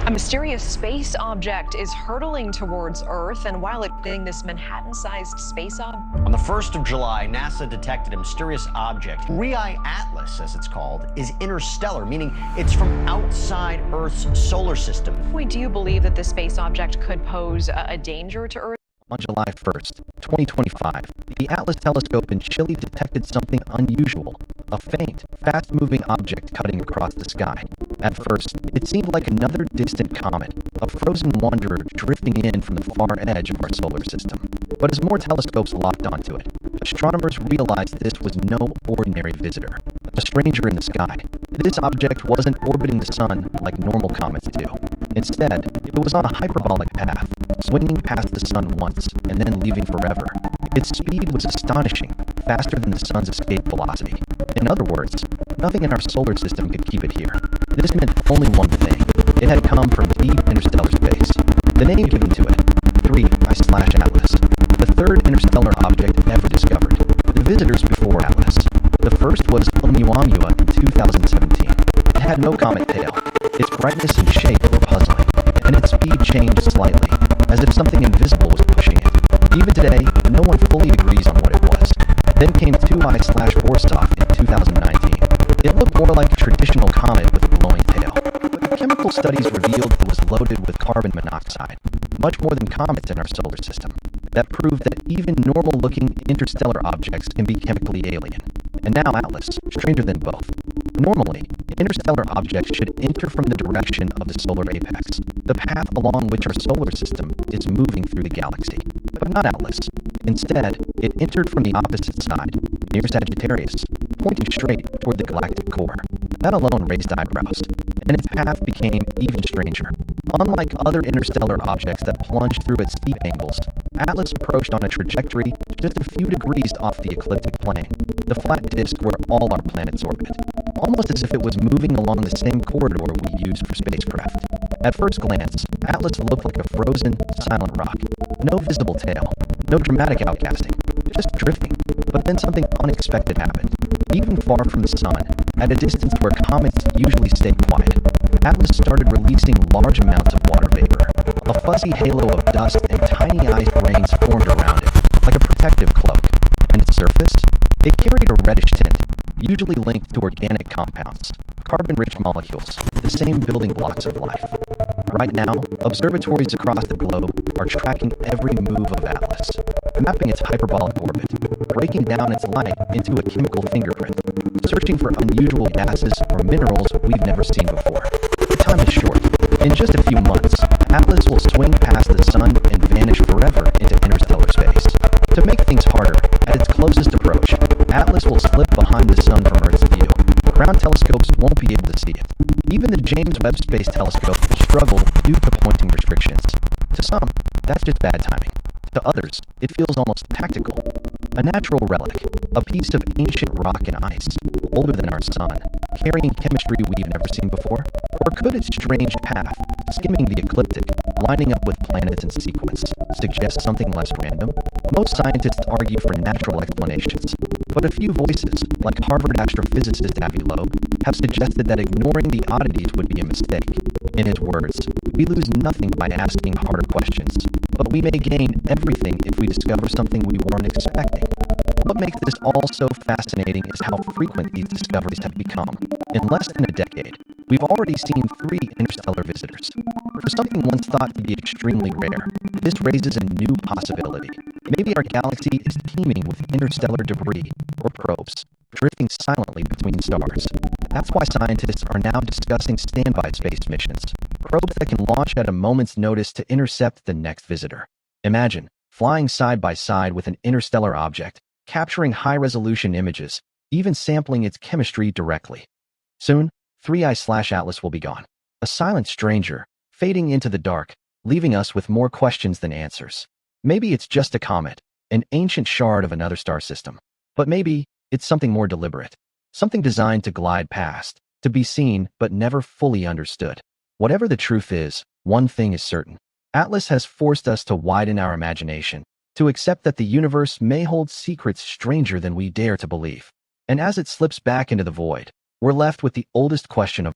A mysterious space object is hurtling towards Earth, and while it's hitting this Manhattan-sized space object. On the 1st of July, NASA detected a mysterious object. Rei Atlas, as it's called, is interstellar, meaning it's from outside Earth's solar system. Do you believe that this space object could pose a danger to Earth? On July 1st, 2025, the Atlas telescope in Chile detected something unusual, a faint, fast-moving object cutting across the sky. At first, it seemed like another distant comet, a frozen wanderer drifting in from the far edge of our solar system. But as more telescopes locked onto it, astronomers realized this was no ordinary visitor, a stranger in the sky. This object wasn't orbiting the sun like normal comets do. Instead, it was on a hyperbolic path, swinging past the sun once and then leaving forever. Its speed was astonishing, faster than the sun's escape velocity. In other words, nothing in our solar system could keep it here. This meant only one thing. It had come from deep interstellar space. The name given to it, 3I/Atlas, the third interstellar object ever discovered. The visitors before Atlas. The first was Oumuamua in 2017. It had no comet tail. Its brightness and shape were puzzling, and its speed changed slightly, as if something invisible was pushing it. Even today, no one fully agrees on what it was. Then came 2I/Borsov in 2019. It looked more like a traditional comet with a glowing tail. But chemical studies revealed it was loaded with carbon monoxide, much more than comets in our solar system. That proved that even normal-looking interstellar objects can be chemically alien. And now Atlas, stranger than both. Normally, interstellar objects should enter from the direction of the solar apex, the path along which our solar system is moving through the galaxy. But not Atlas. Instead, it entered from the opposite side, near Sagittarius, pointing straight toward the galactic core. That alone raised eyebrows, and its path became even stranger. Unlike other interstellar objects that plunged through at steep angles, Atlas approached on a trajectory just a few degrees off the ecliptic plane, the flat disk where all our planets orbit, almost as if it was moving along the same corridor we use for spacecraft. At first glance, Atlas looked like a frozen, silent rock. No visible tail, no dramatic outcasting, just drifting. But then something unexpected happened. Even far from the sun, at a distance where comets usually stay quiet, Atlas started releasing large amounts of water vapor. A fuzzy halo of dust and tiny ice grains formed around it, like a protective cloak. And its surface? It carried a reddish tint, usually linked to organic compounds, carbon-rich molecules, the same building blocks of life. Right now, observatories across the globe are tracking every move of Atlas, mapping its hyperbolic orbit, breaking down its light into a chemical fingerprint, searching for unusual gases or minerals we've never seen before. The time is short. In just a few months, Atlas will swing past the sun and vanish forever into interstellar space. To make things harder, at its closest approach, Atlas will slip behind the sun from Earth's view. Ground telescopes won't be able to see it. Even the James Webb Space Telescope will struggle due to pointing restrictions. To some, that's just bad timing. To others, it feels almost tactical. A natural relic, a piece of ancient rock and ice, older than our sun, carrying chemistry we've never seen before? Or could its strange path, skimming the ecliptic, lining up with planets in sequence, suggest something less random? Most scientists argue for natural explanations, but a few voices, like Harvard astrophysicist Avi Loeb, have suggested that ignoring the oddities would be a mistake. In his words, we lose nothing by asking harder questions, but we may gain everything if we discover something we weren't expecting. What makes this all so fascinating is how frequent these discoveries have become. In less than a decade, we've already seen 3 interstellar visitors. For something once thought to be extremely rare, this raises a new possibility. Maybe our galaxy is teeming with interstellar debris, or probes, drifting silently between stars. That's why scientists are now discussing standby space missions, probes that can launch at a moment's notice to intercept the next visitor. Imagine flying side by side with an interstellar object, capturing high-resolution images, even sampling its chemistry directly. Soon, 3I/Atlas will be gone, a silent stranger, fading into the dark, leaving us with more questions than answers. Maybe it's just a comet, an ancient shard of another star system. But maybe it's something more deliberate, something designed to glide past, to be seen but never fully understood. Whatever the truth is, one thing is certain. Atlas has forced us to widen our imagination, to accept that the universe may hold secrets stranger than we dare to believe. And as it slips back into the void, we're left with the oldest question of